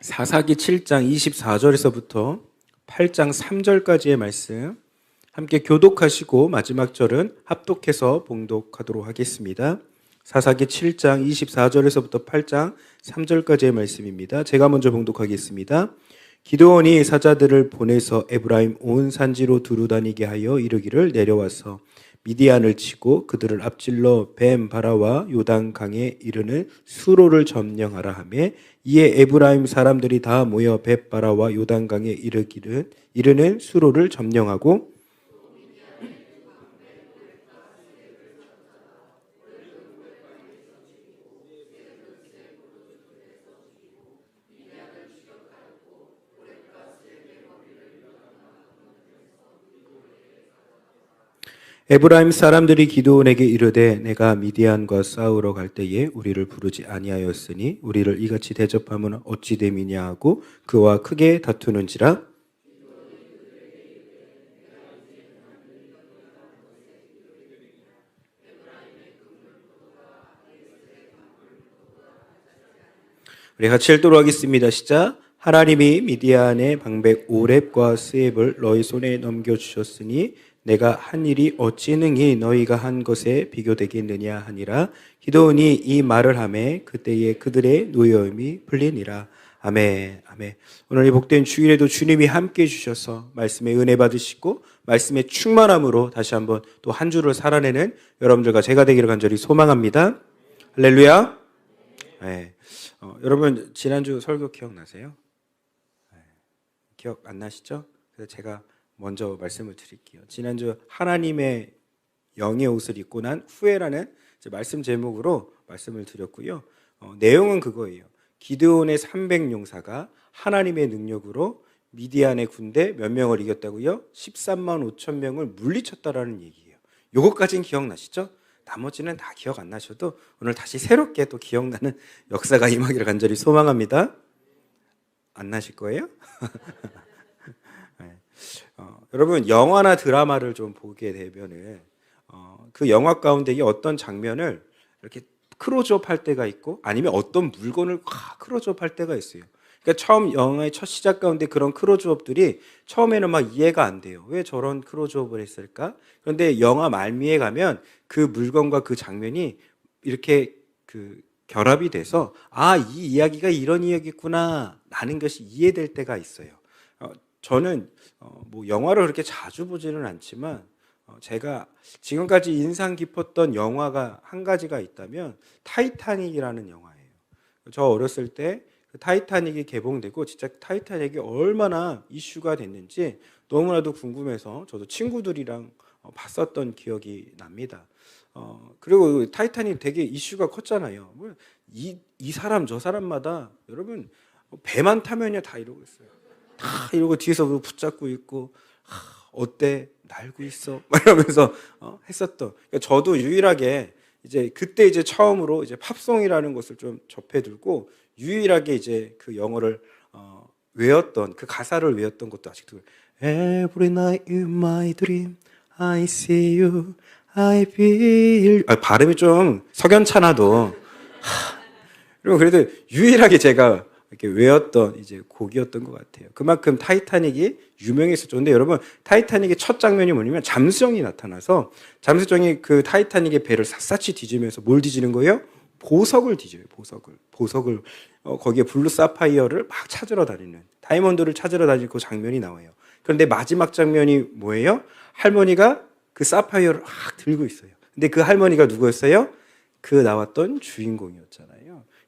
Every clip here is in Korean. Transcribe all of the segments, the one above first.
사사기 7장 24절에서부터 8장 3절까지의 말씀 함께 교독하시고 마지막 절은 합독해서 봉독하도록 하겠습니다. 사사기 7장 24절에서부터 8장 3절까지의 말씀입니다. 제가 먼저 봉독하겠습니다. 기드온이 사자들을 보내서 에브라임 온 산지로 두루다니게 하여 이르기를 내려와서 미디안을 치고 그들을 앞질러 뱀 바라와 요단 강에 이르는 수로를 점령하라 하며 이에 에브라임 사람들이 다 모여 벳 바라와 요단 강에 이르는 수로를 점령하고 에브라임 사람들이 기드온에게 이르되 내가 미디안과 싸우러 갈 때에 우리를 부르지 아니하였으니 우리를 이같이 대접하면 어찌 됨이냐 하고 그와 크게 다투는지라. 우리 같이 읽도록 하겠습니다. 시작. 하나님이 미디안의 방백 오렙과 스앱을 너희 손에 넘겨주셨으니 내가 한 일이 어찌 능히 너희가 한 것에 비교되겠느냐 하니라. 기드온이 이 말을 하매 그때에 그들의 노여움이 풀리니라. 아멘. 아멘. 오늘 이 복된 주일에도 주님이 함께 해주셔서 말씀에 은혜 받으시고 말씀의 충만함으로 다시 한번 또 한 주를 살아내는 여러분들과 제가 되기를 간절히 소망합니다. 할렐루야. 네. 여러분 지난주 설교 기억나세요? 네. 기억 안 나시죠? 그래서 제가 먼저 말씀을 드릴게요. 지난주 하나님의 영의 옷을 입고 난 후에라는 말씀 제목으로 말씀을 드렸고요. 내용은 그거예요. 기드온의 300용사가 하나님의 능력으로 미디안의 군대 몇 명을 이겼다고요? 13만 5천 명을 물리쳤다라는 얘기예요. 요것까지는 기억나시죠? 나머지는 다 기억 안 나셔도 오늘 다시 새롭게 또 기억나는 역사가 임하기를 간절히 소망합니다. 안 나실 거예요? 네. 여러분 영화나 드라마를 좀 보게 되면은 그 영화 가운데 어떤 장면을 이렇게 클로즈업 할 때가 있고 아니면 어떤 물건을 클로즈업 할 때가 있어요. 그러니까 처음 영화의 첫 시작 가운데 그런 클로즈업들이 처음에는 막 이해가 안 돼요. 왜 저런 클로즈업을 했을까? 그런데 영화 말미에 가면 그 물건과 그 장면이 이렇게 결합이 돼서 이 이야기가 이런 이야기구나 라는 것이 이해될 때가 있어요. 저는 뭐 영화를 그렇게 자주 보지는 않지만 제가 지금까지 인상 깊었던 영화가 한 가지가 있다면 타이타닉이라는 영화예요. 저 어렸을 때 타이타닉이 개봉되고 진짜 타이타닉이 얼마나 이슈가 됐는지 너무나도 궁금해서 저도 친구들이랑 봤었던 기억이 납니다. 그리고 타이타닉 되게 이슈가 컸잖아요. 이 사람 저 사람마다 여러분 배만 타면요 다 이러고 있어요. 다 이러고 뒤에서 붙잡고 있고 어때 날고 있어 이러면서 했었던. 그러니까 저도 유일하게 그때 처음으로 팝송이라는 것을 좀 접해들고 유일하게 그 영어를 외웠던 그 가사를 외웠던 것도 아직도 Every night in my dream I see you I feel 발음이 좀 석연찮아도 그리고 그래도 유일하게 제가 이렇게 외웠던 곡이었던 것 같아요. 그만큼 타이타닉이 유명했었죠. 근데 여러분 타이타닉의 첫 장면이 뭐냐면 잠수정이 나타나서 잠수정이 그 타이타닉의 배를 샅샅이 뒤지면서 뭘 뒤지는 거예요? 보석을 뒤져요. 보석을 거기에 블루 사파이어를 막 찾으러 다니는 다이아몬드를 찾으러 다니는 그 장면이 나와요. 그런데 마지막 장면이 뭐예요? 할머니가 그 사파이어를 막 들고 있어요. 근데 그 할머니가 누구였어요? 그 나왔던 주인공이었잖아요.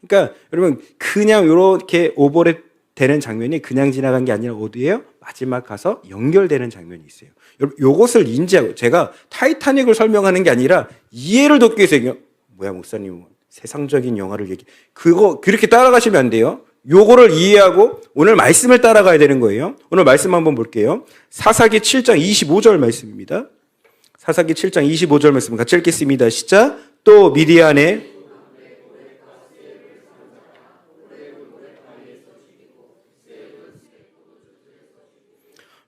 그러니까 여러분 그냥 이렇게 오버랩 되는 장면이 그냥 지나간 게 아니라 어디예요? 마지막 가서 연결되는 장면이 있어요. 여러분 요것을 인지하고 제가 타이타닉을 설명하는 게 아니라 이해를 돕기 위해서 뭐야 목사님 세상적인 영화를 그거 그렇게 따라가시면 안 돼요. 요거를 이해하고 오늘 말씀을 따라가야 되는 거예요. 오늘 말씀 한번 볼게요. 사사기 7장 25절 말씀입니다. 사사기 7장 25절 말씀 같이 읽겠습니다. 시작. 또 미디안의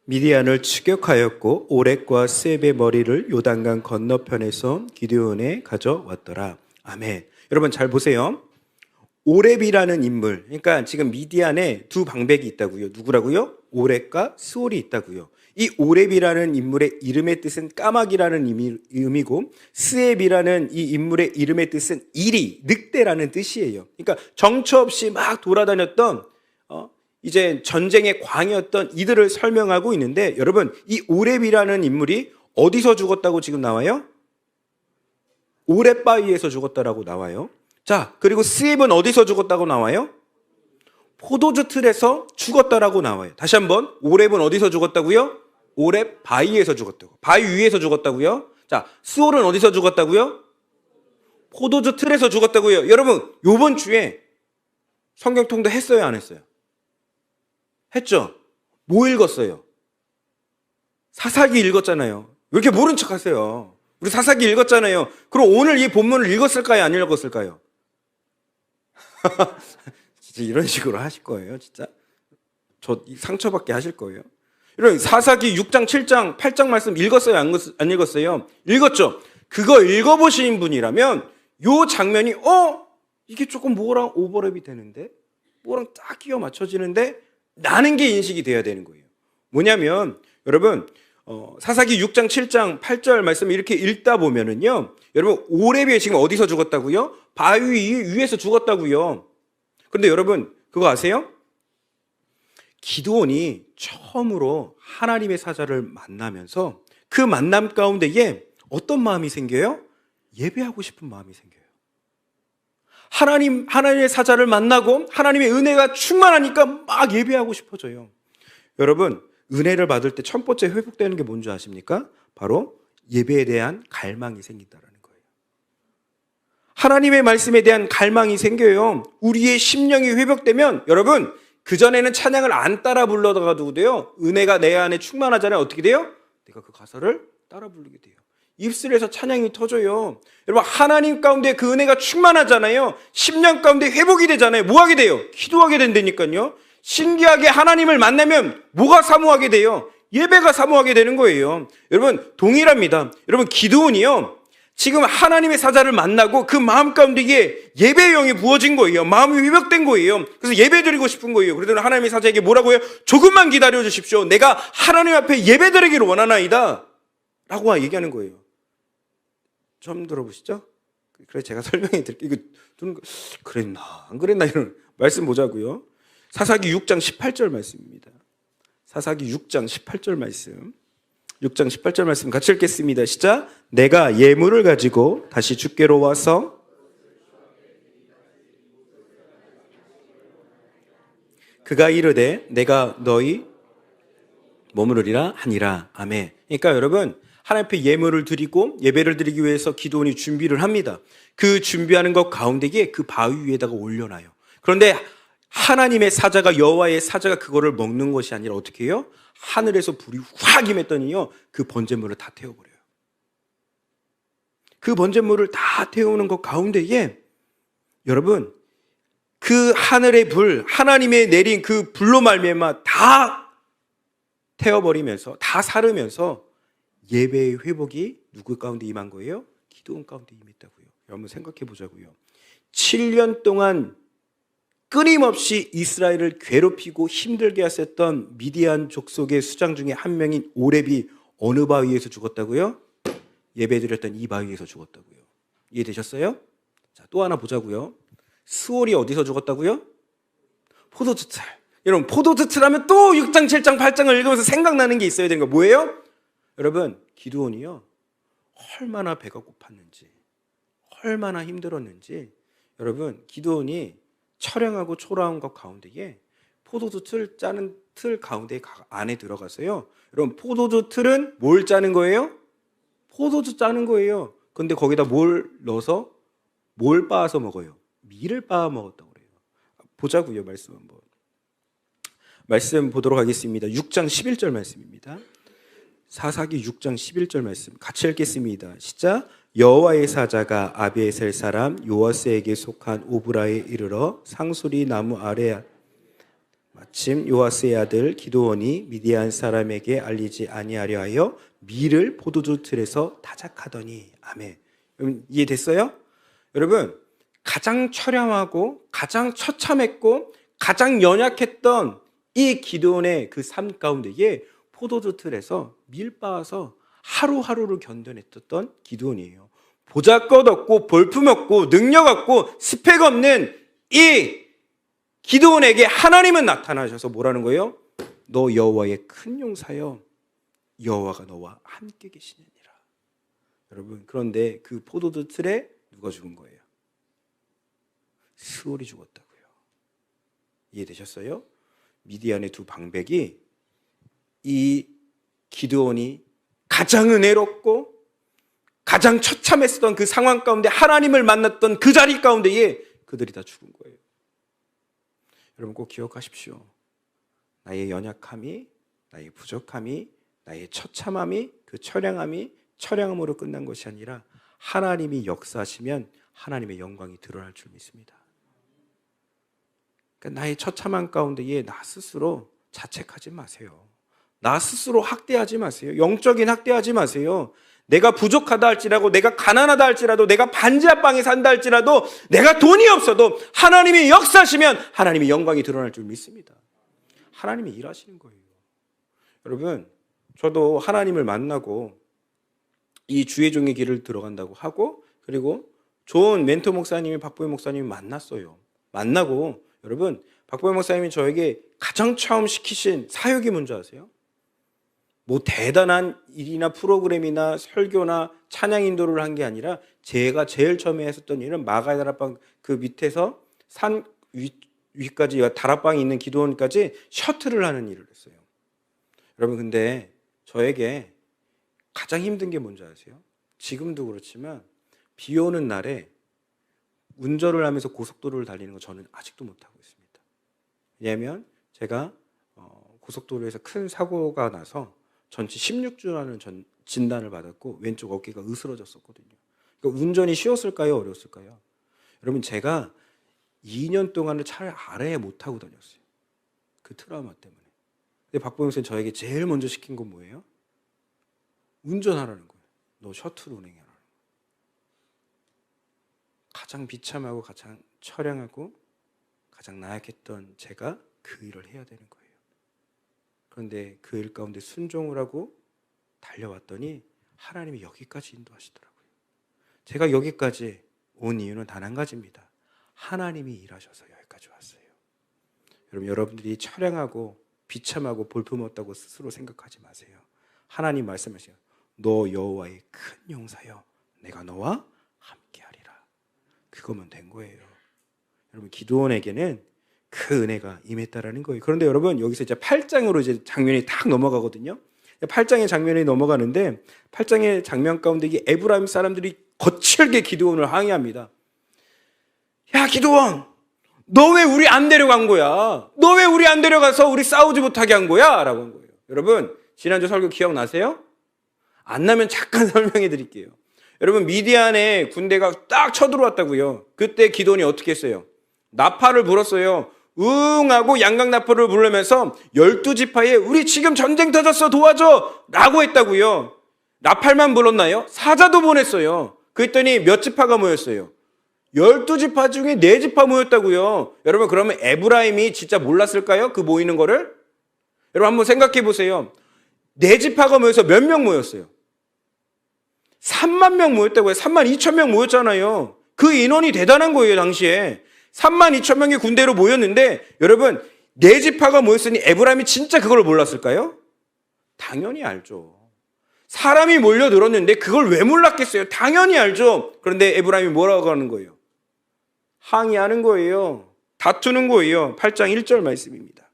미디안을 추격하였고 오렉과 스앱의 머리를 요단강 건너편에서 기드온에 가져왔더라. 아멘. 여러분 잘 보세요. 오렙이라는 인물, 그러니까 지금 미디안에 두 방백이 있다고요. 누구라고요? 오렙과 스홀이 있다고요. 이 오렙이라는 인물의 이름의 뜻은 까마귀라는 의미고, 스앱이라는 이 인물의 이름의 뜻은 이리, 늑대라는 뜻이에요. 그러니까 정처 없이 막 돌아다녔던 이제 전쟁의 광이었던 이들을 설명하고 있는데, 여러분, 이 오렙이라는 인물이 어디서 죽었다고 지금 나와요? 오렙 바위에서 죽었다라고 나와요. 자, 그리고 스입은 어디서 죽었다고 나와요? 포도주 틀에서 죽었다라고 나와요. 다시 한번, 오렙은 어디서 죽었다고요? 오렙 바위에서 죽었다고. 바위 위에서 죽었다고요? 자, 스홀은 어디서 죽었다고요? 포도주 틀에서 죽었다고요. 여러분, 요번 주에 성경통도 했어요, 안 했어요? 했죠? 뭐 읽었어요? 사사기 읽었잖아요. 왜 이렇게 모른 척 하세요? 우리 사사기 읽었잖아요. 그럼 오늘 이 본문을 읽었을까요? 안 읽었을까요? 진짜 이런 식으로 하실 거예요, 진짜? 저 상처받게 하실 거예요. 이런 사사기 6장, 7장, 8장 말씀 읽었어요? 안 읽었어요? 읽었죠? 그거 읽어보신 분이라면 요 장면이 이게 조금 뭐랑 오버랩이 되는데? 뭐랑 딱 끼워 맞춰지는데? 라는 게 인식이 돼야 되는 거예요. 뭐냐면 여러분, 사사기 6장, 7장, 8절 말씀 이렇게 읽다 보면은요, 여러분, 오렙이 지금 어디서 죽었다고요? 바위 위에서 죽었다고요. 그런데 여러분, 그거 아세요? 기드온이 처음으로 하나님의 사자를 만나면서 그 만남 가운데에 어떤 마음이 생겨요? 예배하고 싶은 마음이 생겨요. 하나님의 사자를 만나고 하나님의 은혜가 충만하니까 막 예배하고 싶어져요. 여러분, 은혜를 받을 때 첫 번째 회복되는 게 뭔지 아십니까? 바로 예배에 대한 갈망이 생긴다는 거예요. 하나님의 말씀에 대한 갈망이 생겨요. 우리의 심령이 회복되면 여러분, 그전에는 찬양을 안 따라 불러다가도 돼요. 은혜가 내 안에 충만하잖아요. 어떻게 돼요? 내가 그 가사를 따라 부르게 돼요. 입술에서 찬양이 터져요. 여러분, 하나님 가운데 그 은혜가 충만하잖아요. 심령 가운데 회복이 되잖아요. 뭐 하게 돼요? 기도하게 된다니까요. 신기하게 하나님을 만나면 뭐가 사모하게 돼요? 예배가 사모하게 되는 거예요. 여러분, 동일합니다. 여러분, 기드온이요, 지금 하나님의 사자를 만나고 그 마음 가운데에 예배의 영이 부어진 거예요. 마음이 회복된 거예요. 그래서 예배 드리고 싶은 거예요. 그러더니 하나님의 사자에게 뭐라고 해요? 조금만 기다려 주십시오. 내가 하나님 앞에 예배 드리기를 원하나이다 라고 얘기하는 거예요. 처음 들어보시죠? 그래, 제가 설명해 드릴게요. 이거 그랬나 안 그랬나 이런 말씀 보자고요. 사사기 6장 18절 말씀입니다. 사사기 6장 18절 말씀. 6장 18절 말씀 같이 읽겠습니다. 시작. 내가 예물을 가지고 다시 주께로 와서 그가 이르되 내가 너희 머무르리라 하니라. 아멘. 그러니까 여러분, 하나님 앞에 예물을 드리고 예배를 드리기 위해서 기드온이 준비를 합니다. 그 준비하는 것 가운데에 그 바위 위에다가 올려놔요. 그런데 하나님의 사자가, 여호와의 사자가 그거를 먹는 것이 아니라 어떻게 해요? 하늘에서 불이 확 임했더니요, 그 번제물을 다 태워버려요. 그 번제물을 다 태우는 것 가운데에 여러분, 그 하늘의 불, 하나님의 내린 그 불로 말미암아 다 태워버리면서, 다 사르면서 예배의 회복이 누구 가운데 임한 거예요? 기드온 가운데 임했다고요. 여러분 생각해 보자고요. 7년 동안 끊임없이 이스라엘을 괴롭히고 힘들게 하셨던 미디안 족속의 수장 중에 한 명인 오렙이 어느 바위에서 죽었다고요? 예배드렸던 이 바위에서 죽었다고요. 이해되셨어요? 자, 또 하나 보자고요. 스홀이 어디서 죽었다고요? 포도주틀. 여러분, 포도주틀하면 또 6장, 7장, 8장을 읽으면서 생각나는 게 있어야 되는 거 뭐예요? 여러분, 기드온이요, 얼마나 배가 고팠는지, 얼마나 힘들었는지, 여러분, 기드온이 처량하고 초라한 것 가운데에 포도주 틀 짜는 틀 가운데 안에 들어가서요, 여러분, 포도주 틀은 뭘 짜는 거예요? 포도주 짜는 거예요. 근데 거기다 뭘 넣어서 뭘 빻아서 먹어요? 밀을 빻아 먹었다고 그래요. 보자고요. 말씀 한번. 말씀 보도록 하겠습니다. 6장 11절 말씀입니다. 사사기 6장 11절 말씀 같이 읽겠습니다. 시작. 여호와의 사자가 아비에셀 사람 요아스에게 속한 오브라에 이르러 상수리 나무 아래 마침 요아스의 아들 기드온이 미디안 사람에게 알리지 아니하려 하여 밀을 포도주 틀에서 타작하더니. 아멘. 여러분 이해됐어요? 여러분, 가장 처량하고 가장 처참했고 가장 연약했던 이 기드온의 그 삶 가운데에 포도주 틀에서 밀바와서 하루하루를 견뎌냈던 기드온이에요. 보잘것없고 볼품없고 능력없고 스펙 없는 이 기드온에게 하나님은 나타나셔서 뭐라는 거예요? 너 여호와의 큰 용사여, 여호와가 너와 함께 계시느니라. 여러분, 그런데 그 포도주 틀에 누가 죽은 거예요? 스올이 죽었다고요. 이해되셨어요? 미디안의 두 방백이 이 기드온이 가장 은혜롭고 가장 처참했었던 그 상황 가운데 하나님을 만났던 그 자리 가운데에 그들이 다 죽은 거예요. 여러분 꼭 기억하십시오. 나의 연약함이, 나의 부족함이, 나의 처참함이, 그 처량함으로 끝난 것이 아니라 하나님이 역사하시면 하나님의 영광이 드러날 줄 믿습니다. 그러니까 나의 처참함 가운데에 나 스스로 자책하지 마세요. 나 스스로 학대하지 마세요. 영적인 학대하지 마세요. 내가 부족하다 할지라도, 내가 가난하다 할지라도, 내가 반지하방에 산다 할지라도, 내가 돈이 없어도 하나님이 역사하시면 하나님의 영광이 드러날 줄 믿습니다. 하나님이 일하시는 거예요. 여러분, 저도 하나님을 만나고 이 주의 종의 길을 들어간다고 하고, 그리고 좋은 멘토 목사님이 박보영 목사님을 만났어요. 만나고 여러분, 박보영 목사님이 저에게 가장 처음 시키신 사역이 뭔지 아세요? 뭐 대단한 일이나 프로그램이나 설교나 찬양 인도를 한 게 아니라 제가 제일 처음에 했었던 일은 마가의 다락방 그 밑에서 산 위까지 다락방이 있는 기도원까지 셔틀을 하는 일을 했어요. 여러분, 근데 저에게 가장 힘든 게 뭔지 아세요? 지금도 그렇지만 비 오는 날에 운전을 하면서 고속도로를 달리는 거 저는 아직도 못하고 있습니다. 왜냐하면 제가 고속도로에서 큰 사고가 나서 전치 16주라는 진단을 받았고 왼쪽 어깨가 으스러졌었거든요. 그러니까 운전이 쉬웠을까요? 어려웠을까요? 여러분, 제가 2년 동안을 차를 아래에 못 타고 다녔어요. 그 트라우마 때문에. 근데 박보영 선생님 저에게 제일 먼저 시킨 건 뭐예요? 운전하라는 거예요. 너 셔틀 운행해라. 가장 비참하고 가장 처량하고 가장 나약했던 제가 그 일을 해야 되는 거예요. 그런데 그 일 가운데 순종을 하고 달려왔더니 하나님이 여기까지 인도하시더라고요. 제가 여기까지 온 이유는 단 한 가지입니다. 하나님이 일하셔서 여기까지 왔어요. 여러분, 여러분들이 처량하고 비참하고 볼품없다고 스스로 생각하지 마세요. 하나님 말씀하세요. 너 여호와의 큰 용사여, 내가 너와 함께하리라. 그거면 된 거예요. 여러분, 기드온에게는 그 은혜가 임했다라는 거예요. 그런데 여러분, 여기서 이제 8장으로 이제 장면이 딱 넘어가거든요. 8장의 장면이 넘어가는데 8장의 장면 가운데 이 에브라임 사람들이 거칠게 기드온을 항의합니다. 야, 기드온, 너 왜 우리 안 데려간 거야? 너 왜 우리 안 데려가서 우리 싸우지 못하게 한 거야? 라고 한 거예요. 여러분, 지난주 설교 기억나세요? 안 나면 잠깐 설명해 드릴게요. 여러분, 미디안의 군대가 딱 쳐들어왔다고요. 그때 기드온이 어떻게 했어요? 나팔을 불었어요. 응하고 양각나팔을 부르면서 12지파에 우리 지금 전쟁 터졌어, 도와줘! 라고 했다고요. 나팔만 불었나요? 사자도 보냈어요. 그랬더니 몇 지파가 모였어요? 12지파 중에 4지파 모였다고요. 여러분, 그러면 에브라임이 진짜 몰랐을까요? 그 모이는 거를? 여러분, 한번 생각해 보세요. 4지파가 모여서 몇 명 모였어요? 3만 명 모였다고요. 3만 2천 명 모였잖아요. 그 인원이 대단한 거예요, 당시에. 3만 2천 명의 군대로 모였는데, 여러분, 4지파가 모였으니 에브라임이 진짜 그걸 몰랐을까요? 당연히 알죠. 사람이 몰려들었는데 그걸 왜 몰랐겠어요? 당연히 알죠. 그런데 에브라임이 뭐라고 하는 거예요? 항의하는 거예요. 다투는 거예요. 8장 1절 말씀입니다.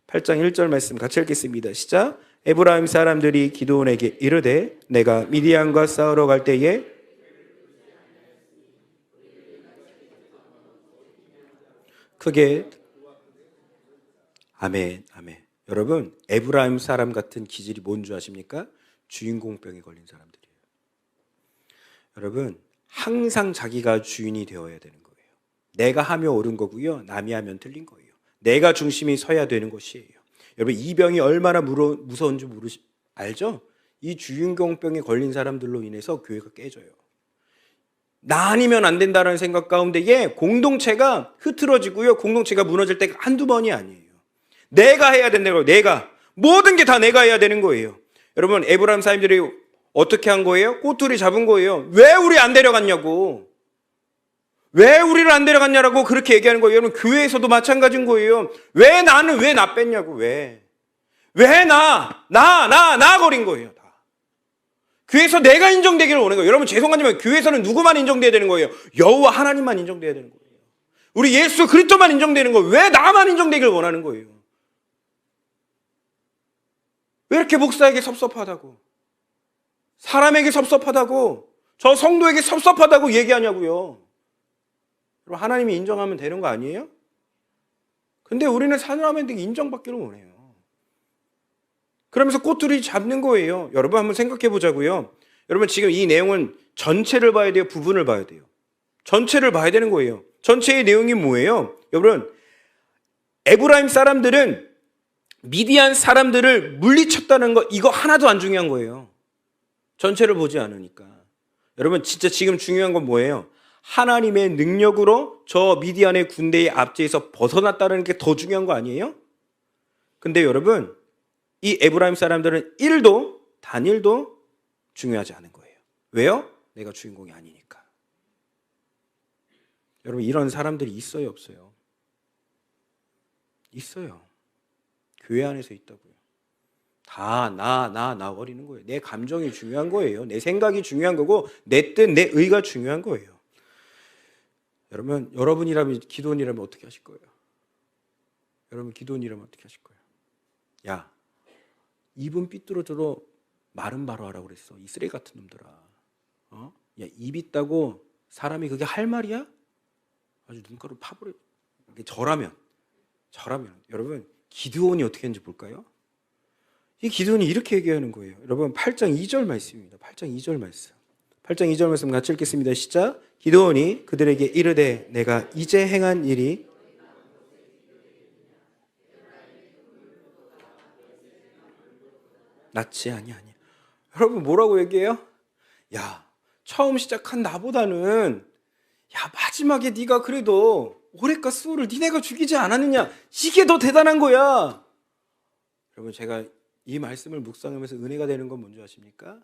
8장 1절 말씀 같이 읽겠습니다. 시작. 에브라임 사람들이 기드온에게 이르되 내가 미디안과 싸우러 갈 때에 크게 아멘, 아멘. 여러분, 에브라임 사람 같은 기질이 뭔 줄 아십니까? 주인공병에 걸린 사람들이에요. 여러분, 항상 자기가 주인이 되어야 되는 거예요. 내가 하면 옳은 거고요, 남이 하면 틀린 거예요. 내가 중심이 서야 되는 것이에요. 여러분, 이 병이 얼마나 무서운지 알죠? 이 주인공병에 걸린 사람들로 인해서 교회가 깨져요. 나 아니면 안 된다라는 생각 가운데에 공동체가 흐트러지고요. 공동체가 무너질 때가 한두 번이 아니에요. 내가 해야 된다고요. 내가. 모든 게 다 내가 해야 되는 거예요. 여러분, 에브라임 사람들이 어떻게 한 거예요? 꼬투리 잡은 거예요. 왜 우리 안 데려갔냐고. 왜 우리를 안 데려갔냐라고 그렇게 얘기하는 거예요. 여러분, 교회에서도 마찬가지인 거예요. 왜 나는 왜 나 뺐냐고. 왜 나 거린 거예요. 다. 교회에서 내가 인정되기를 원하는 거예요. 여러분, 죄송하지만 교회에서는 누구만 인정돼야 되는 거예요? 여호와 하나님만 인정돼야 되는 거예요. 우리 예수 그리스도만 인정되는 거예요. 왜 나만 인정되기를 원하는 거예요? 왜 이렇게 목사에게 섭섭하다고, 사람에게 섭섭하다고, 저 성도에게 섭섭하다고 얘기하냐고요. 여러분, 하나님이 인정하면 되는 거 아니에요? 근데 우리는 사람한테 인정받기를 원해요. 그러면서 꼬투리 잡는 거예요. 여러분, 한번 생각해 보자고요. 여러분, 지금 이 내용은 전체를 봐야 돼요? 부분을 봐야 돼요? 전체를 봐야 되는 거예요. 전체의 내용이 뭐예요? 여러분, 에브라임 사람들은 미디안 사람들을 물리쳤다는 거, 이거 하나도 안 중요한 거예요. 전체를 보지 않으니까. 여러분, 진짜 지금 중요한 건 뭐예요? 하나님의 능력으로 저 미디안의 군대의 압제에서 벗어났다는 게 더 중요한 거 아니에요? 근데 여러분, 이 에브라임 사람들은 단일도 중요하지 않은 거예요. 왜요? 내가 주인공이 아니니까. 여러분, 이런 사람들이 있어요, 없어요? 있어요. 교회 안에서 있다고요. 다 나 버리는 거예요. 내 감정이 중요한 거예요. 내 생각이 중요한 거고, 내 뜻, 내 의가 중요한 거예요. 여러분이라면, 기도원이라면 어떻게 하실 거예요? 여러분, 기도원이라면 어떻게 하실 거예요? 야, 입은 삐뚤어져도 말은 바로 하라고 그랬어. 이 쓰레기 같은 놈들아. 야, 입 있다고 사람이 그게 할 말이야? 아주 눈가루 파버려. 저라면 여러분, 기드온이 어떻게 했는지 볼까요? 이 기드온이 이렇게 얘기하는 거예요. 여러분, 8장 2절 말씀입니다. 8장 2절 말씀. 8장 2절 말씀 같이 읽겠습니다. 시작. 기드온이 그들에게 이르되 내가 이제 행한 일이 낫지 아니하냐. 여러분, 뭐라고 얘기해요? 야, 처음 시작한 나보다는 마지막에 네가 그래도 오랫가 수호를 니네가 죽이지 않았느냐, 이게 더 대단한 거야. 여러분, 제가 이 말씀을 묵상하면서 은혜가 되는 건 뭔지 아십니까?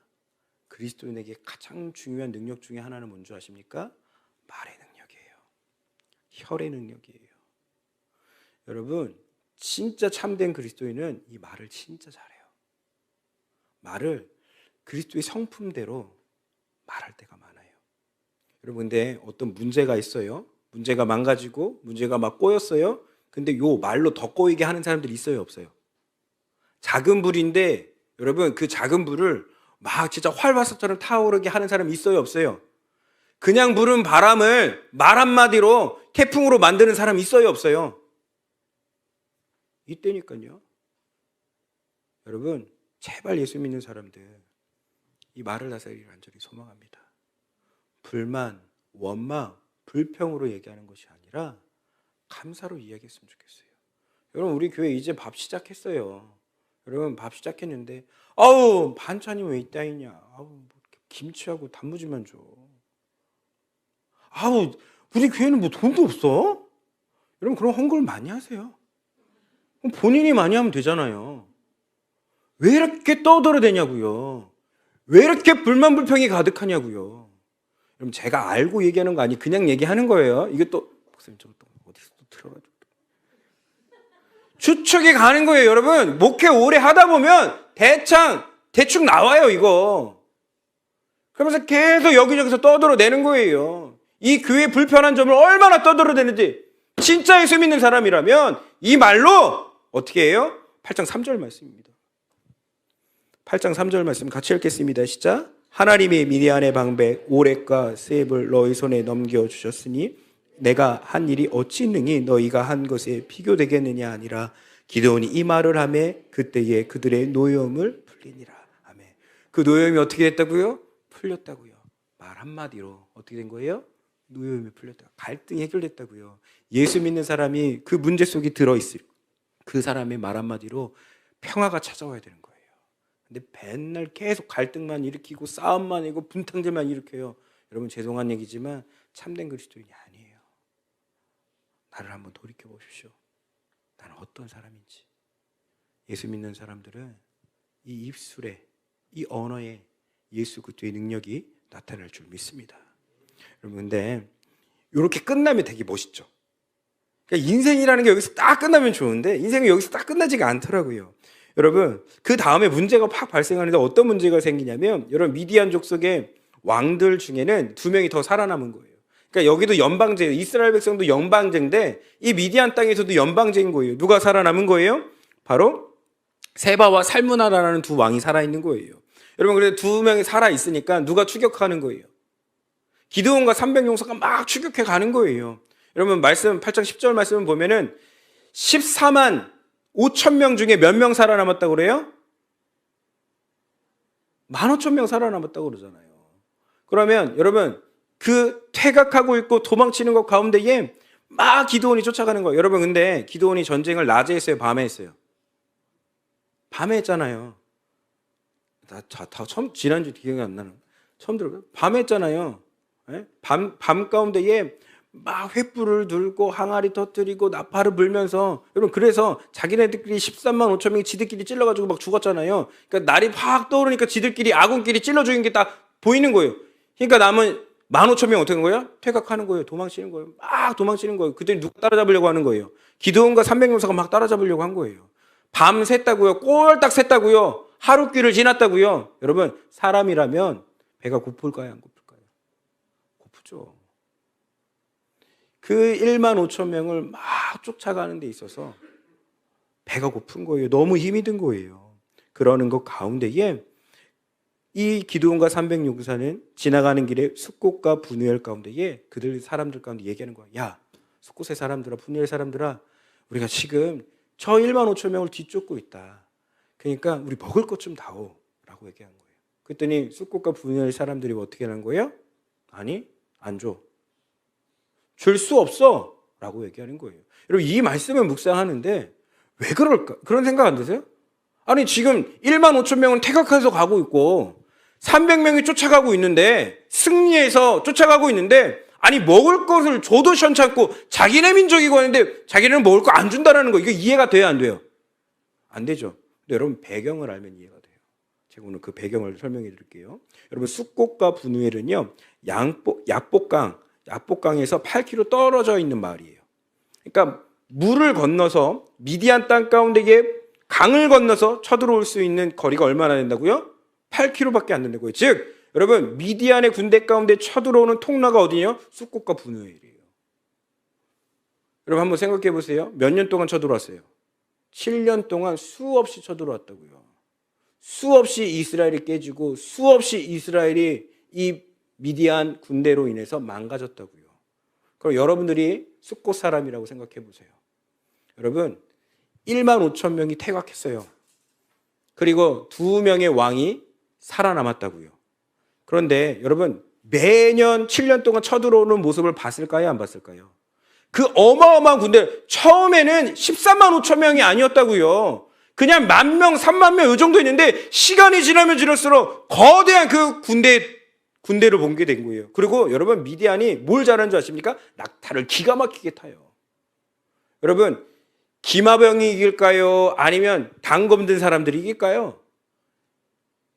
그리스도인에게 가장 중요한 능력 중에 하나는 뭔지 아십니까? 말의 능력이에요. 혈의 능력이에요. 여러분, 진짜 참된 그리스도인은 이 말을 진짜 잘해요. 말을 그리스도의 성품대로 말할 때가 많아요. 여러분, 근데 어떤 문제가 있어요. 문제가 망가지고 문제가 막 꼬였어요. 근데 요 말로 더 꼬이게 하는 사람들이 있어요, 없어요? 작은 불인데 여러분, 그 작은 불을 막 진짜 활화석처럼 타오르게 하는 사람이 있어요, 없어요? 그냥 부른 바람을 말 한마디로 태풍으로 만드는 사람이 있어요, 없어요? 이때니까요. 여러분, 제발 예수 믿는 사람들 이 말을 다스리기를 간절히 소망합니다. 불만, 원망, 불평으로 얘기하는 것이 아니라 감사로 이야기했으면 좋겠어요. 여러분, 우리 교회 이제 밥 시작했어요. 여러분, 밥 시작했는데 아우, 반찬이 왜 이따 있냐, 아우, 김치하고 단무지만 줘, 아우, 우리 교회는 뭐 돈도 없어? 여러분, 그런 헝글 많이 하세요. 본인이 많이 하면 되잖아요. 왜 이렇게 떠들어대냐고요. 왜 이렇게 불만 불평이 가득하냐고요. 여러분, 제가 알고 얘기하는 거 아니, 그냥 얘기하는 거예요. 이게 또 목사님 저거 또 어디서 또 들어가지고 추측이 가는 거예요. 여러분, 목회 오래 하다 보면 대충 나와요, 이거. 그러면서 계속 여기저기서 떠들어대는 거예요. 이 교회 불편한 점을 얼마나 떠들어대는지. 진짜 예수 믿는 사람이라면 이 말로 어떻게 해요? 8장 3절 말씀입니다. 8장 3절 말씀 같이 읽겠습니다. 시작. 하나님이 미디안의 방백 오렉과 세입을 너희 손에 넘겨주셨으니 내가 한 일이 어찌 능히 너희가 한 것에 비교되겠느냐 아니라 기드온이 이 말을 하매 그때에 그들의 노여움을 풀리니라. 아멘. 그 노여움이 어떻게 됐다고요? 풀렸다고요. 말 한마디로 어떻게 된 거예요? 노여움이 풀렸다. 갈등이 해결됐다고요. 예수 믿는 사람이 그 문제 속에 들어있을 그 사람의 말 한마디로 평화가 찾아와야 되는 거예요. 근데 맨날 계속 갈등만 일으키고 싸움만 하고 분탕질만 일으켜요. 여러분 죄송한 얘기지만 참된 그리스도인이 아니에요. 나를 한번 돌이켜 보십시오. 나는 어떤 사람인지. 예수 믿는 사람들은 이 입술에, 이 언어에 예수 그리스도의 능력이 나타날 줄 믿습니다. 여러분 근데 이렇게 끝나면 되게 멋있죠. 그러니까 인생이라는 게 여기서 딱 끝나면 좋은데 인생이 여기서 딱 끝나지가 않더라고요. 여러분 그 다음에 문제가 팍 발생하는데 어떤 문제가 생기냐면 여러분 미디안 족속의 왕들 중에는 2명이 더 살아남은 거예요. 그러니까 여기도 연방제, 이스라엘 백성도 연방제인데 이 미디안 땅에서도 연방제인 거예요. 누가 살아남은 거예요? 바로 세바와 살무나라는 2 왕이 살아있는 거예요. 여러분 그래서 2명이 살아있으니까 누가 추격하는 거예요? 기드온과 300용사가 막 추격해 가는 거예요. 여러분 말씀 8장 10절 말씀을 보면은 14만 5천 명 중에 몇 명 살아남았다고 그래요? 15,000명 살아남았다고 그러잖아요. 그러면 여러분 그 퇴각하고 있고 도망치는 것 가운데에 막 기드온이 쫓아가는 거예요. 여러분 근데 기드온이 전쟁을 낮에 했어요? 밤에 했어요? 밤에 했잖아요. 다 처음 지난주 기억이 안 나는 처음 들어요. 밤에 했잖아요. 밤 가운데에 막 횃불을 들고 항아리 터뜨리고 나팔을 불면서 여러분 그래서 자기네들끼리 13만 5천 명이 지들끼리 찔러가지고 막 죽었잖아요. 그러니까 날이 확 떠오르니까 지들끼리 아군끼리 찔러 죽인 게 딱 보이는 거예요. 그러니까 남은 15,000명 어떻게 한 거예요? 퇴각하는 거예요. 도망치는 거예요. 막 도망치는 거예요. 그때 누가 따라잡으려고 하는 거예요? 기드온과 300용사가 막 따라잡으려고 한 거예요. 밤 샜다고요. 꼴딱 샜다고요. 하루끼를 지났다고요. 여러분 사람이라면 배가 고플까요? 안 고플까요? 고프죠. 그 1만 5천 명을 막 쫓아가는 데 있어서 배가 고픈 거예요. 너무 힘이 든 거예요. 그러는 것 가운데에 이 기드온과 300용사는 지나가는 길에 숫곳과 브누엘 가운데에 그들 사람들 가운데 얘기하는 거야. 야, 숫곳의 사람들아, 브누엘 사람들아, 우리가 지금 저 1만 5천 명을 뒤쫓고 있다. 그러니까 우리 먹을 것 좀 다오 라고 얘기한 거예요. 그랬더니 숫곳과 브누엘 사람들이 어떻게 하는 거예요? 아니, 안 줘. 줄 수 없어 라고 얘기하는 거예요. 여러분 이 말씀을 묵상하는데 왜 그럴까? 그런 생각 안 드세요? 아니 지금 1만 5천 명은 퇴각해서 가고 있고 300명이 쫓아가고 있는데 승리해서 쫓아가고 있는데 아니 먹을 것을 줘도 시원찮고 자기네 민족이고 하는데 자기네는 먹을 거 안 준다라는 거 이거 이해가 돼요 안 돼요? 안 되죠. 근데 여러분 배경을 알면 이해가 돼요. 제가 오늘 그 배경을 설명해 드릴게요. 여러분 숫곳과 브누엘은요 약복강에서 8km 떨어져 있는 마을이에요. 그러니까 물을 건너서 미디안 땅 가운데에 강을 건너서 쳐들어올 수 있는 거리가 얼마나 된다고요? 8km밖에 안 된다고요. 즉 여러분 미디안의 군대 가운데 쳐들어오는 통로가 어디냐? 숫곳과 브누엘이에요. 여러분 한번 생각해 보세요. 몇 년 동안 쳐들어왔어요? 7년 동안 수없이 쳐들어왔다고요. 수없이 이스라엘이 깨지고 수없이 이스라엘이 이 미디안 군대로 인해서 망가졌다고요. 그럼 여러분들이 숫곳 사람이라고 생각해 보세요. 여러분 1만 5천 명이 퇴각했어요. 그리고 2명의 왕이 살아남았다고요. 그런데 여러분 매년 7년 동안 쳐들어오는 모습을 봤을까요? 안 봤을까요? 그 어마어마한 군대 처음에는 13만 5천 명이 아니었다고요. 그냥 10,000명, 30,000명 이 정도 있는데 시간이 지나면 지날수록 거대한 그 군대를 보게 된 거예요. 그리고 여러분 미디안이 뭘 잘하는 줄 아십니까? 낙타를 기가 막히게 타요. 여러분 기마병이 이길까요? 아니면 단검 든 사람들이 이길까요?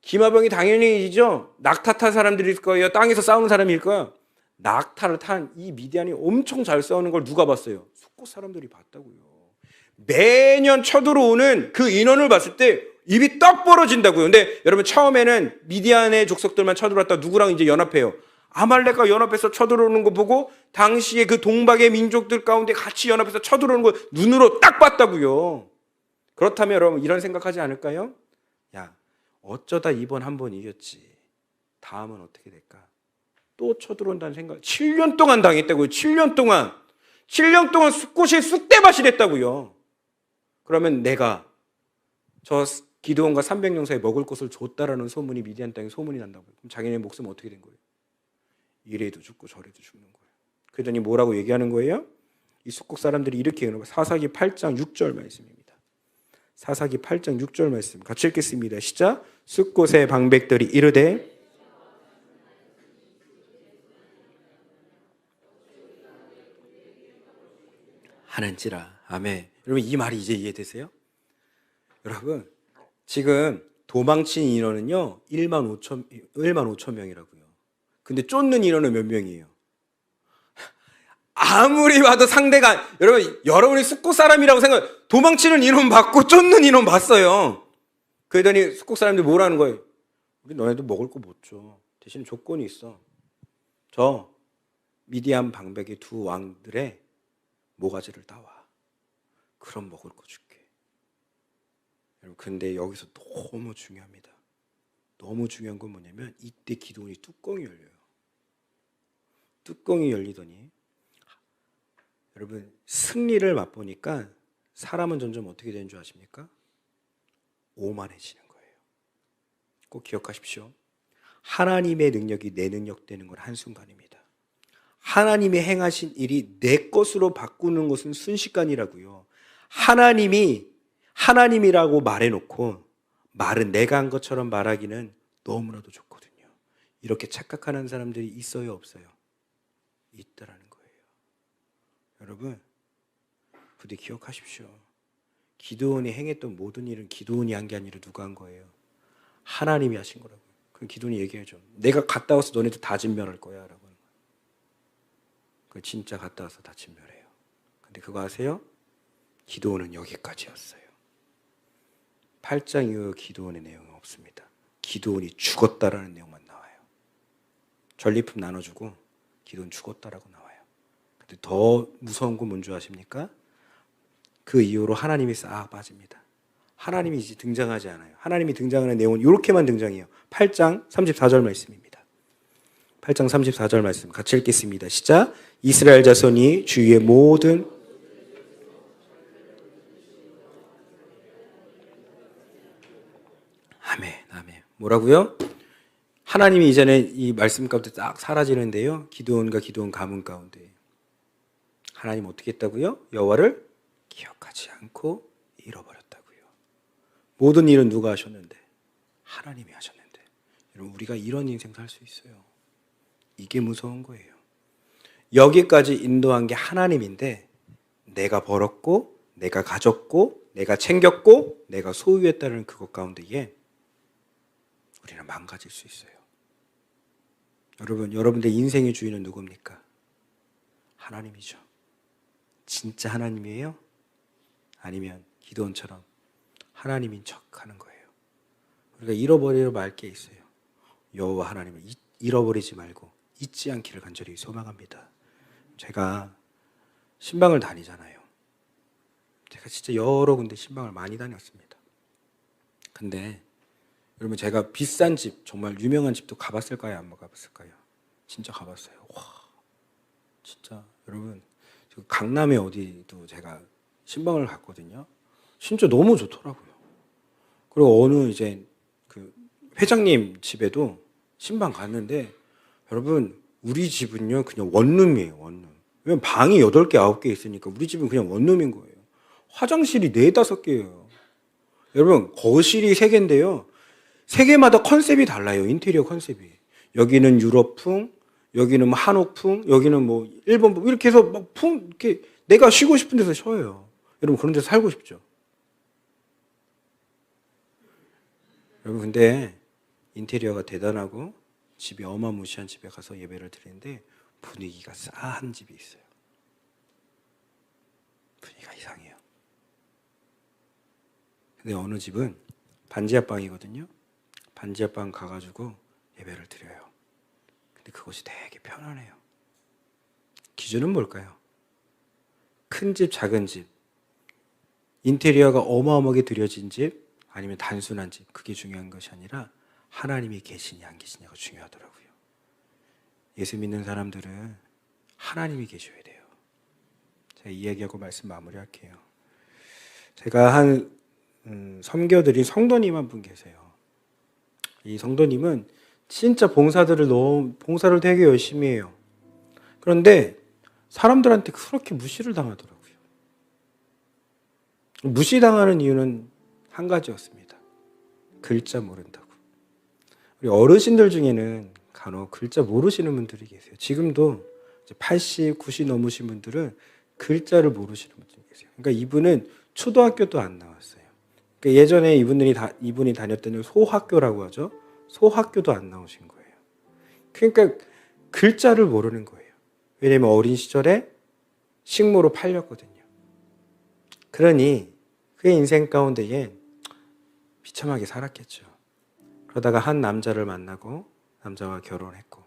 기마병이 당연히 이기죠. 낙타 탄 사람들일 거예요? 땅에서 싸우는 사람일 거예요? 낙타를 탄 이 미디안이 엄청 잘 싸우는 걸 누가 봤어요? 숫곳 사람들이 봤다고요. 매년 쳐들어오는 그 인원을 봤을 때 입이 떡 벌어진다고요. 근데 여러분 처음에는 미디안의 족속들만 쳐들어왔다 누구랑 이제 연합해요? 아말렉과 연합해서 쳐들어오는 거 보고 당시에 그 동방의 민족들 가운데 같이 연합해서 쳐들어오는 거 눈으로 딱 봤다고요. 그렇다면 여러분 이런 생각하지 않을까요? 야, 어쩌다 이번 한 번 이겼지. 다음은 어떻게 될까? 또 쳐들어온다는 생각. 7년 동안 당했다고요. 7년 동안. 7년 동안 숫곳이 쑥대밭이 됐다고요. 그러면 내가 저 기드온과 300용사에 먹을 것을 줬다라는 소문이 미디안 땅에 소문이 난다고요. 그럼 자기네 목숨은 어떻게 된 거예요? 이래도 죽고 저래도 죽는 거예요. 그러더니 뭐라고 얘기하는 거예요? 이 숫곳 사람들이 이렇게 얘기하는 거예요. 사사기 8장 6절 말씀입니다. 사사기 8장 6절 말씀 같이 읽겠습니다. 시작. 숫곳의 방백들이 이르되 하는지라. 아멘. 여러분 이 말이 이제 이해되세요? 여러분 지금 도망친 인원은요 1만 5천 명이라고요. 근데 쫓는 인원은 몇 명이에요? 아무리 봐도 상대가 여러분이 숙고 사람이라고 생각. 도망치는 인원 봤고 쫓는 인원 봤어요. 그러더니 숙국 사람들이 뭐라는 거예요? 우리 너네도 먹을 거 못 줘. 대신 조건이 있어. 저 미디안 방백의 두 왕들의 모가지를 따와. 그럼 먹을 거 줄게. 여러분 근데 여기서 너무 중요합니다. 너무 중요한 건 뭐냐면 이때 기도원이 뚜껑이 열려요. 뚜껑이 열리더니 여러분 승리를 맛보니까 사람은 점점 어떻게 되는 줄 아십니까? 오만해지는 거예요. 꼭 기억하십시오. 하나님의 능력이 내 능력 되는 건 한순간입니다. 하나님이 행하신 일이 내 것으로 바꾸는 것은 순식간이라고요. 하나님이 하나님이라고 말해놓고 말은 내가 한 것처럼 말하기는 너무나도 좋거든요. 이렇게 착각하는 사람들이 있어요, 없어요? 있다라는 거예요. 여러분, 부디 기억하십시오. 기드온이 행했던 모든 일은 기드온이 한 게 아니라 누가 한 거예요? 하나님이 하신 거라고요. 그럼 기드온이 얘기해줘. 내가 갔다 와서 너네들 다 진멸할 거야 라고 하는 거예요. 그 진짜 갔다 와서 다 진멸해요. 근데 그거 아세요? 기드온은 여기까지였어요. 8장 이후 기드온의 내용은 없습니다. 기드온이 죽었다라는 내용만 나와요. 전리품 나눠주고 기드온 죽었다라고 나와요. 근데 더 무서운 건 뭔지 아십니까? 그 이후로 하나님이 싹 빠집니다. 하나님이 이제 등장하지 않아요. 하나님이 등장하는 내용은 이렇게만 등장해요. 8장 34절 말씀입니다. 8장 34절 말씀 같이 읽겠습니다. 시작. 이스라엘 자손이 주위의 모든 아멘, 아멘. 뭐라고요? 하나님이 이제는 이 말씀 가운데 딱 사라지는데요. 기드온과 기드온 가문 가운데 하나님 어떻게 했다고요? 여호와를 기억하지 않고 잃어버렸다고요. 모든 일은 누가 하셨는데? 하나님이 하셨는데. 여러분 우리가 이런 인생 살 수 있어요. 이게 무서운 거예요. 여기까지 인도한 게 하나님인데 내가 벌었고 내가 가졌고 내가 챙겼고 내가 소유했다는 그것 가운데에 우리는 망가질 수 있어요. 여러분들 인생의 주인은 누굽니까? 하나님이죠. 진짜 하나님이에요? 아니면 기드온처럼 하나님인 척하는 거예요. 우리가 잃어버리려 말 게 있어요. 여호와 하나님을 잃어버리지 말고 잊지 않기를 간절히 소망합니다. 제가 신방을 다니잖아요. 제가 진짜 여러 군데 신방을 많이 다녔습니다. 근데 여러분 제가 비싼 집, 정말 유명한 집도 가봤을까요? 안 가봤을까요? 진짜 가봤어요. 와, 진짜 여러분 강남에 어디도 제가 신방을 갔거든요. 진짜 너무 좋더라고요. 그리고 어느 이제 그 회장님 집에도 신방 갔는데 여러분 우리 집은요 그냥 원룸이에요. 원룸. 왜냐면 방이 8개 9개 있으니까 우리 집은 그냥 원룸인 거예요. 화장실이 4, 5개예요. 여러분 거실이 3개인데요. 3개마다 컨셉이 달라요. 인테리어 컨셉이. 여기는 유럽풍, 여기는 뭐 한옥풍, 여기는 뭐 일본풍 이렇게 해서 막 이렇게 내가 쉬고 싶은 데서 쉬어요. 여러분 그런 데서 살고 싶죠? 여러분 근데 인테리어가 대단하고 집이 어마무시한 집에 가서 예배를 드리는데 분위기가 싸한 집이 있어요. 분위기가 이상해요. 근데 어느 집은 반지하방이거든요. 반지하방 가가지고 예배를 드려요. 근데 그것이 되게 편안해요. 기준은 뭘까요? 큰 집, 작은 집, 인테리어가 어마어마하게 들여진 집, 아니면 단순한 집, 그게 중요한 것이 아니라 하나님이 계시냐 안 계시냐가 중요하더라고요. 예수 믿는 사람들은 하나님이 계셔야 돼요. 제가 이야기하고 말씀 마무리할게요. 제가 섬겨드린 성도님 한 분 계세요. 이 성도님은 진짜 봉사를 되게 열심히 해요. 그런데 사람들한테 그렇게 무시를 당하더라고요. 무시당하는 이유는 한 가지였습니다. 글자 모른다고. 우리 어르신들 중에는 간혹 글자 모르시는 분들이 계세요. 지금도 80, 90 넘으신 분들은 글자를 모르시는 분들이 계세요. 그러니까 이분은 초등학교도 안 나왔어요. 그러니까 예전에 이분이 다녔던 소학교라고 하죠. 소학교도 안 나오신 거예요. 그러니까 글자를 모르는 거예요. 왜냐하면 어린 시절에 식모로 팔렸거든요. 그러니 그의 인생 가운데에 비참하게 살았겠죠. 그러다가 한 남자를 만나고 남자와 결혼했고,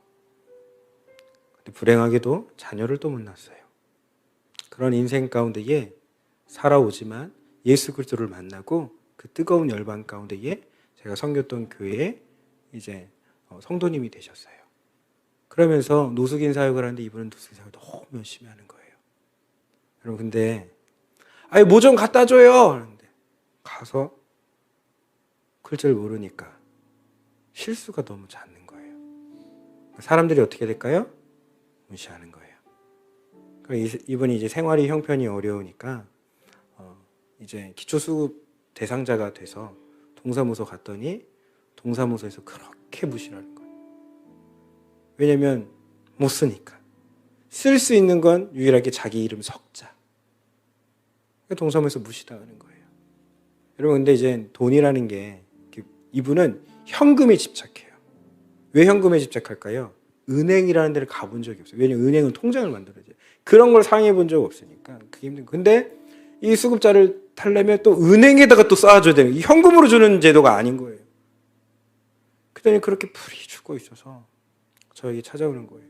근데 불행하게도 자녀를 또 못 낳았어요. 그런 인생 가운데에 살아오지만 예수 그리스도를 만나고 그 뜨거운 열방 가운데에 제가 섬겼던 교회에 이제 성도님이 되셨어요. 그러면서 노숙인 사역을 하는데 이분은 노숙인 사역을 너무 열심히 하는 거예요. 여러분 근데 아니 뭐 좀 갖다 줘요. 그런데 가서 글자를 모르니까 실수가 너무 잦는 거예요. 사람들이 어떻게 될까요? 무시하는 거예요. 이분이 이제 생활이 형편이 어려우니까 이제 기초수급 대상자가 돼서 동사무소 갔더니 동사무소에서 그렇게 무시를 하는 거예요. 왜냐면 못 쓰니까. 쓸 수 있는 건 유일하게 자기 이름 석자. 동사무소에서 무시당하는 거예요. 여러분 근데 이제 돈이라는 게 이분은 현금에 집착해요. 왜 현금에 집착할까요? 은행이라는 데를 가본 적이 없어요. 왜냐면 은행은 통장을 만들어야죠. 그런 걸 사용해 본 적 없으니까 그게 힘든 거예요. 근데 이 수급자를 타려면 또 은행에다가 또 쌓아줘야 되는 거예요. 현금으로 주는 제도가 아닌 거예요. 그랬더니 그렇게 풀이 죽고 있어서 저에게 찾아오는 거예요.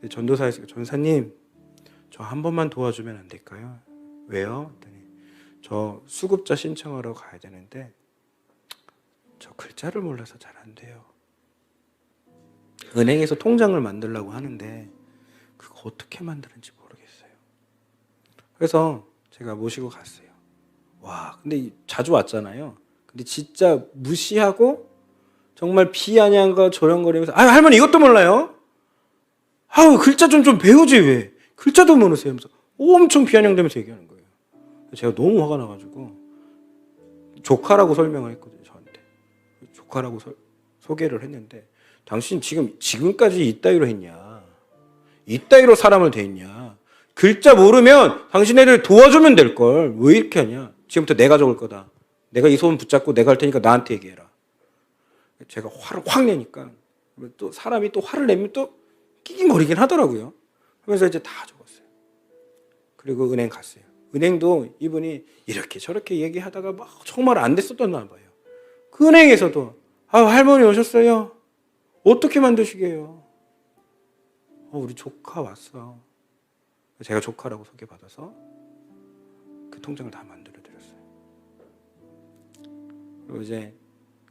전도사에서 전사님 저 한 번만 도와주면 안 될까요? 왜요? 그랬더니 저 수급자 신청하러 가야 되는데 저 글자를 몰라서 잘 안 돼요. 은행에서 통장을 만들려고 하는데 그거 어떻게 만드는지 모르겠어요. 그래서 제가 모시고 갔어요. 와, 근데 자주 왔잖아요. 근데 진짜 무시하고 정말 비아냥거 조령거리면서 아 할머니 이것도 몰라요? 아우 글자 좀 배우지 왜? 글자도 모르세요? 하면서 엄청 비아냥대면서 얘기하는 거예요. 제가 너무 화가 나가지고 조카라고 설명을 했거든요. 저한테 조카라고 소개를 했는데 당신 지금까지 이따위로 했냐? 이따위로 사람을 대했냐? 글자 모르면 당신애들 도와주면 될걸. 왜 이렇게 하냐? 지금부터 내가 적을 거다. 내가 이 손 붙잡고 내가 할 테니까 나한테 얘기해라. 제가 화를 확 내니까 또 사람이 또 화를 내면 또 끼깅거리긴 하더라고요. 그래서 이제 다 적었어요. 그리고 은행 갔어요. 은행도 이분이 이렇게 저렇게 얘기하다가 막 정말 안 됐었던 봐요. 그 은행에서도 아 할머니 오셨어요. 어떻게 만드시게요? 우리 조카 왔어. 제가 조카라고 소개받아서 그 통장을 다 만들어드렸어요. 그리고 이제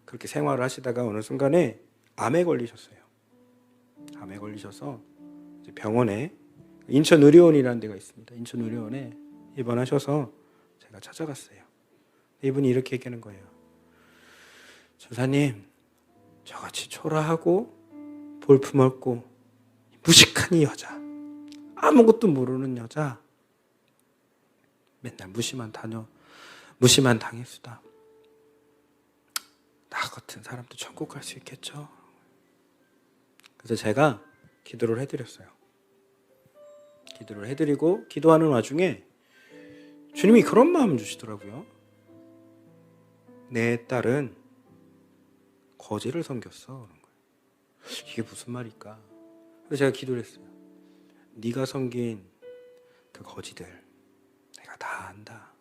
그렇게 생활을 하시다가 어느 순간에 암에 걸리셨어요. 암에 걸리셔서 이제 병원에 인천의료원이라는 데가 있습니다. 인천의료원에 입원하셔서 제가 찾아갔어요. 이분이 이렇게 얘기하는 거예요. 전사님, 저같이 초라하고 볼품없고 무식한 이 여자, 아무것도 모르는 여자, 맨날 무시만 당했수다. 나 같은 사람도 천국 갈 수 있겠죠? 그래서 제가 기도를 해드렸어요. 기도를 해드리고 기도하는 와중에 주님이 그런 마음 주시더라고요. 내 딸은 거지를 섬겼어. 그런 거예요. 이게 무슨 말일까? 그래서 제가 기도를 했어요. 네가 섬긴 그 거지들 내가 다 안다.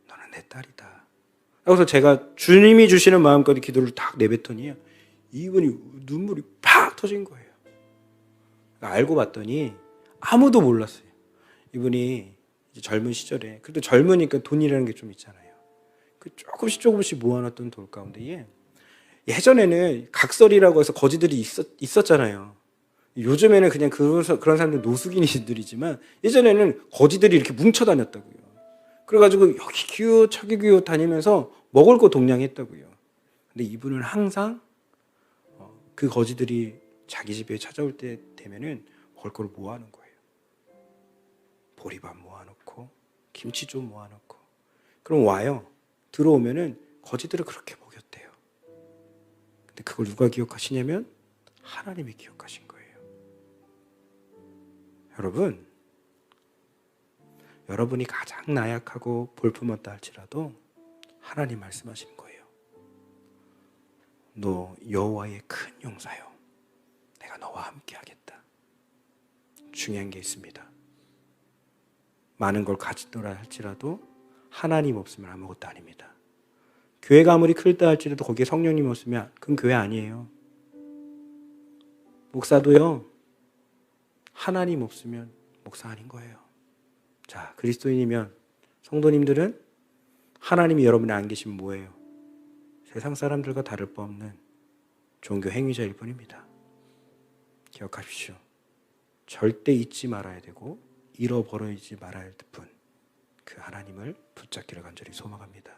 너는 내 딸이다. 그래서 제가 주님이 주시는 마음까지 기도를 딱 내뱉더니 이분이 눈물이 팍 터진 거예요. 알고 봤더니 아무도 몰랐어요. 이분이 이제 젊은 시절에 그래도 젊으니까 돈이라는 게 좀 있잖아요. 그 조금씩 모아놨던 돈 가운데에 예전에는 각설이라고 해서 거지들이 있었잖아요. 요즘에는 그냥 그런 사람들 노숙인이들이지만 예전에는 거지들이 이렇게 뭉쳐 다녔다고요. 그래가지고 여기 기웃 저기 기웃 다니면서 먹을 거 동냥했다고요. 근데 이분은 항상 그 거지들이 자기 집에 찾아올 때 되면은 먹을 걸 모아놓은 거예요. 보리밥 모아놓고 김치 좀 모아놓고 그럼 와요. 들어오면은 거지들을 그렇게 먹였대요. 근데 그걸 누가 기억하시냐면 하나님이 기억하신 거예요. 여러분 여러분이 가장 나약하고 볼품없다 할지라도 하나님 말씀하시는 거예요. 너 여호와의 큰 용사요. 내가 너와 함께 하겠다. 중요한 게 있습니다. 많은 걸 가지더라 할지라도 하나님 없으면 아무것도 아닙니다. 교회가 아무리 크다 할지라도 거기에 성령님 없으면 그건 교회 아니에요. 목사도요, 하나님 없으면 목사 아닌 거예요. 자, 그리스도인이면 성도님들은 하나님이 여러분에 안 계시면 뭐예요? 세상 사람들과 다를 바 없는 종교 행위자일 뿐입니다. 기억하십시오. 절대 잊지 말아야 되고 잃어버리지 말아야 할 뿐 그 하나님을 붙잡기를 간절히 소망합니다.